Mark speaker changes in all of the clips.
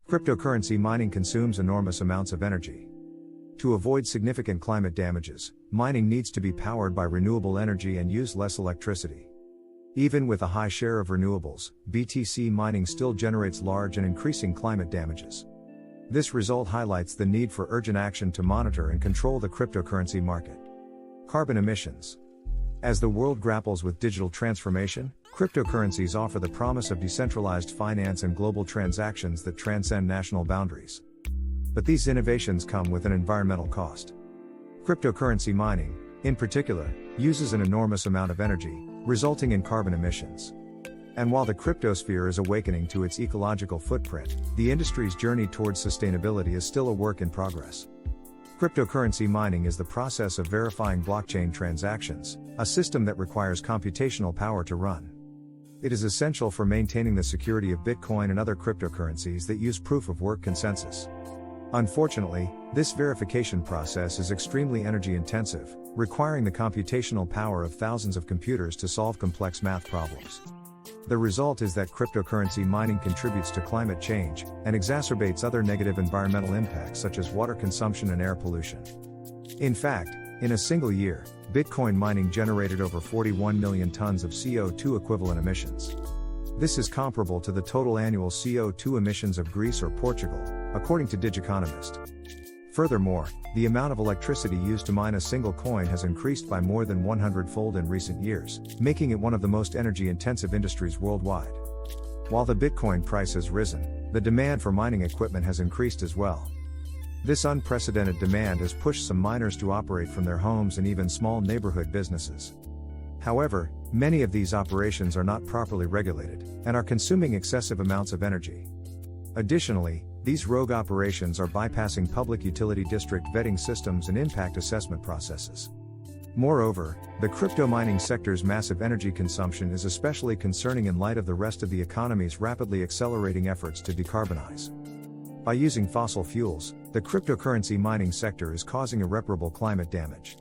Speaker 1: Cryptocurrency mining consumes enormous amounts of energy. To avoid significant climate damages, mining needs to be powered by renewable energy and use less electricity. Even with a high share of renewables, BTC mining still generates large and increasing climate damages. This result highlights the need for urgent action to monitor and control the cryptocurrency market. Carbon emissions. As the world grapples with digital transformation, cryptocurrencies offer the promise of decentralized finance and global transactions that transcend national boundaries. But these innovations come with an environmental cost. Cryptocurrency mining, in particular, uses an enormous amount of energy, resulting in carbon emissions. And while the cryptosphere is awakening to its ecological footprint, the industry's journey towards sustainability is still a work in progress. Cryptocurrency mining is the process of verifying blockchain transactions, a system that requires computational power to run. It is essential for maintaining the security of Bitcoin and other cryptocurrencies that use proof-of-work consensus. Unfortunately, this verification process is extremely energy-intensive, requiring the computational power of thousands of computers to solve complex math problems. The result is that cryptocurrency mining contributes to climate change and exacerbates other negative environmental impacts such as water consumption and air pollution. In fact, in a single year, Bitcoin mining generated over 41 million tons of CO2 equivalent emissions. This is comparable to the total annual CO2 emissions of Greece or Portugal, according to Digiconomist. Furthermore, the amount of electricity used to mine a single coin has increased by more than 100-fold in recent years, making it one of the most energy-intensive industries worldwide. While the Bitcoin price has risen, the demand for mining equipment has increased as well. This unprecedented demand has pushed some miners to operate from their homes and even small neighborhood businesses. However, many of these operations are not properly regulated, and are consuming excessive amounts of energy. Additionally, these rogue operations are bypassing public utility district vetting systems and impact assessment processes. Moreover, the crypto mining sector's massive energy consumption is especially concerning in light of the rest of the economy's rapidly accelerating efforts to decarbonize. By using fossil fuels, the cryptocurrency mining sector is causing irreparable climate damage.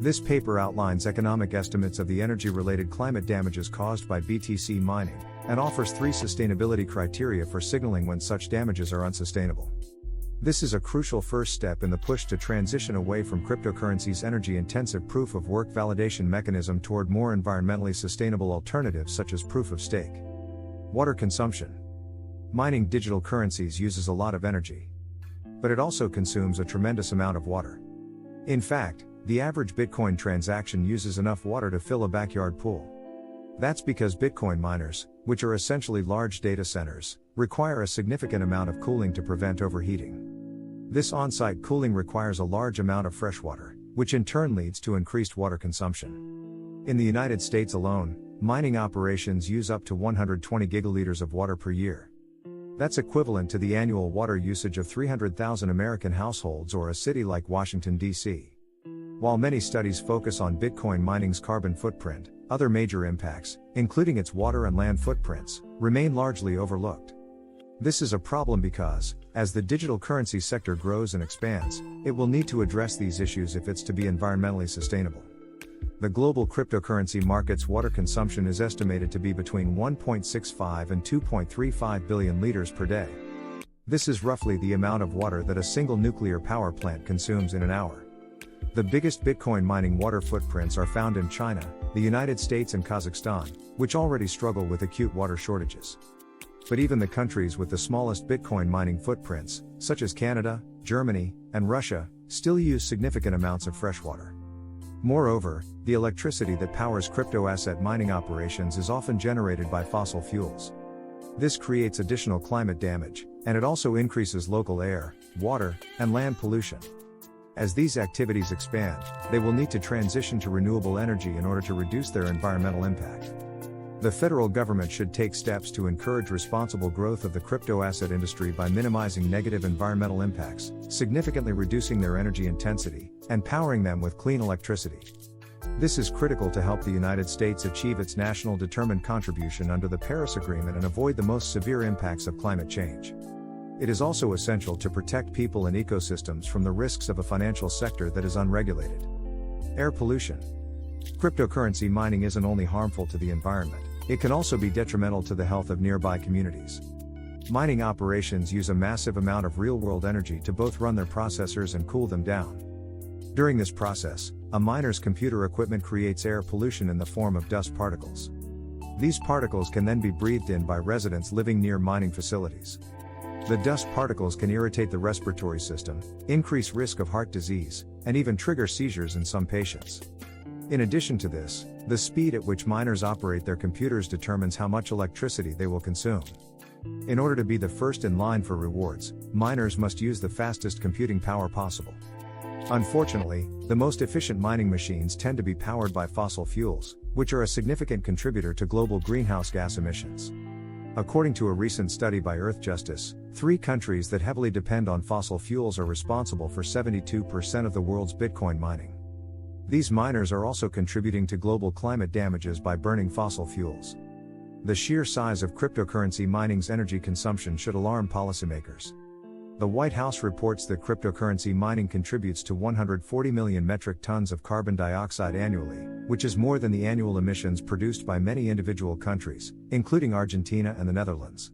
Speaker 1: This paper outlines economic estimates of the energy-related climate damages caused by BTC mining, and offers 3 sustainability criteria for signaling when such damages are unsustainable. This is a crucial first step in the push to transition away from cryptocurrency's energy-intensive proof-of-work validation mechanism toward more environmentally sustainable alternatives such as proof-of-stake. Water consumption. Mining digital currencies uses a lot of energy. But it also consumes a tremendous amount of water. In fact, the average Bitcoin transaction uses enough water to fill a backyard pool. That's because Bitcoin miners, which are essentially large data centers, require a significant amount of cooling to prevent overheating. This on-site cooling requires a large amount of fresh water, which in turn leads to increased water consumption. In the United States alone, mining operations use up to 120 gigaliters of water per year. That's equivalent to the annual water usage of 300,000 American households or a city like Washington, D.C. While many studies focus on Bitcoin mining's carbon footprint, other major impacts, including its water and land footprints, remain largely overlooked. This is a problem because, as the digital currency sector grows and expands, it will need to address these issues if it's to be environmentally sustainable. The global cryptocurrency market's water consumption is estimated to be between 1.65 and 2.35 billion liters per day. This is roughly the amount of water that a single nuclear power plant consumes in an hour. The biggest Bitcoin mining water footprints are found in China, the United States and Kazakhstan, which already struggle with acute water shortages. But even the countries with the smallest Bitcoin mining footprints, such as Canada, Germany, and Russia, still use significant amounts of fresh water. Moreover, the electricity that powers crypto asset mining operations is often generated by fossil fuels. This creates additional climate damage, and it also increases local air, water, and land pollution. As these activities expand, they will need to transition to renewable energy in order to reduce their environmental impact. The federal government should take steps to encourage responsible growth of the crypto asset industry by minimizing negative environmental impacts, significantly reducing their energy intensity, and powering them with clean electricity. This is critical to help the United States achieve its national determined contribution under the Paris Agreement and avoid the most severe impacts of climate change. It is also essential to protect people and ecosystems from the risks of a financial sector that is unregulated. Air pollution. Cryptocurrency mining isn't only harmful to the environment, it can also be detrimental to the health of nearby communities. Mining operations use a massive amount of real-world energy to both run their processors and cool them down. During this process, a miner's computer equipment creates air pollution in the form of dust particles. These particles can then be breathed in by residents living near mining facilities. The dust particles can irritate the respiratory system, increase risk of heart disease, and even trigger seizures in some patients. In addition to this, the speed at which miners operate their computers determines how much electricity they will consume. In order to be the first in line for rewards, miners must use the fastest computing power possible. Unfortunately, the most efficient mining machines tend to be powered by fossil fuels, which are a significant contributor to global greenhouse gas emissions. According to a recent study by Earthjustice, 3 countries that heavily depend on fossil fuels are responsible for 72% of the world's Bitcoin mining. These miners are also contributing to global climate damages by burning fossil fuels. The sheer size of cryptocurrency mining's energy consumption should alarm policymakers. The White House reports that cryptocurrency mining contributes to 140 million metric tons of carbon dioxide annually, which is more than the annual emissions produced by many individual countries, including Argentina and the Netherlands.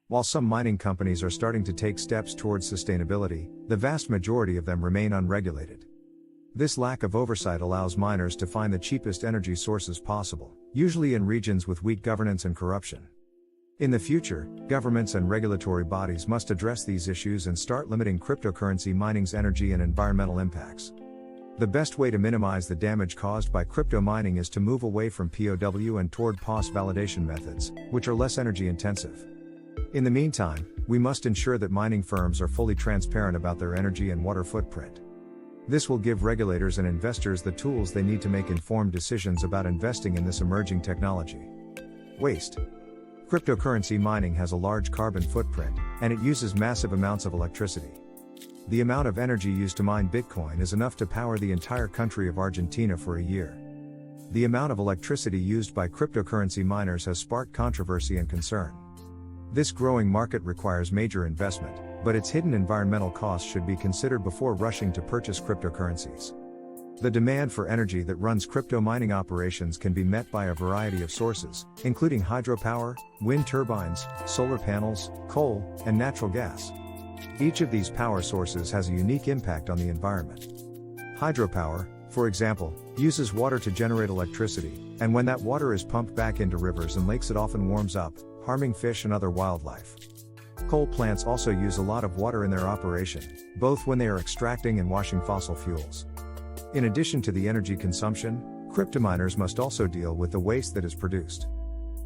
Speaker 1: While some mining companies are starting to take steps towards sustainability, the vast majority of them remain unregulated. This lack of oversight allows miners to find the cheapest energy sources possible, usually in regions with weak governance and corruption. In the future, governments and regulatory bodies must address these issues and start limiting cryptocurrency mining's energy and environmental impacts. The best way to minimize the damage caused by crypto mining is to move away from POW and toward POS validation methods, which are less energy intensive. In the meantime, we must ensure that mining firms are fully transparent about their energy and water footprint. This will give regulators and investors the tools they need to make informed decisions about investing in this emerging technology. Waste. Cryptocurrency mining has a large carbon footprint, and it uses massive amounts of electricity. The amount of energy used to mine Bitcoin is enough to power the entire country of Argentina for a year. The amount of electricity used by cryptocurrency miners has sparked controversy and concern. This growing market requires major investment, but its hidden environmental costs should be considered before rushing to purchase cryptocurrencies. The demand for energy that runs crypto mining operations can be met by a variety of sources, including hydropower, wind turbines, solar panels, coal, and natural gas. Each of these power sources has a unique impact on the environment. Hydropower, for example, uses water to generate electricity, and when that water is pumped back into rivers and lakes, it often warms up, harming fish and other wildlife. Coal plants also use a lot of water in their operation, both when they are extracting and washing fossil fuels. In addition to the energy consumption, cryptominers must also deal with the waste that is produced.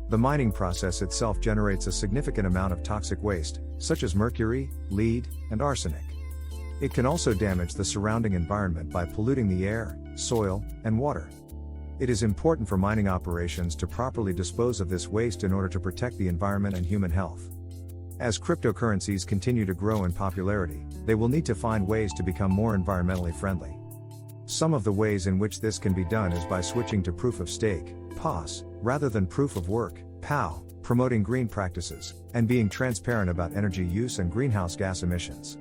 Speaker 1: The mining process itself generates a significant amount of toxic waste, such as mercury, lead, and arsenic. It can also damage the surrounding environment by polluting the air, soil, and water. It is important for mining operations to properly dispose of this waste in order to protect the environment and human health. As cryptocurrencies continue to grow in popularity, they will need to find ways to become more environmentally friendly. Some of the ways in which this can be done is by switching to proof of stake, POS, rather than proof of work, POW, promoting green practices, and being transparent about energy use and greenhouse gas emissions.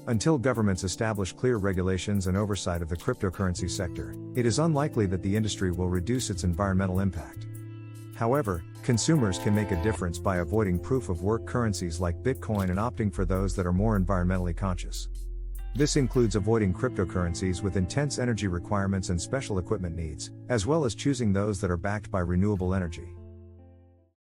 Speaker 1: Until governments establish clear regulations and oversight of the cryptocurrency sector, it is unlikely that the industry will reduce its environmental impact. However, consumers can make a difference by avoiding proof-of-work currencies like Bitcoin and opting for those that are more environmentally conscious. This includes avoiding cryptocurrencies with intense energy requirements and special equipment needs, as well as choosing those that are backed by renewable energy.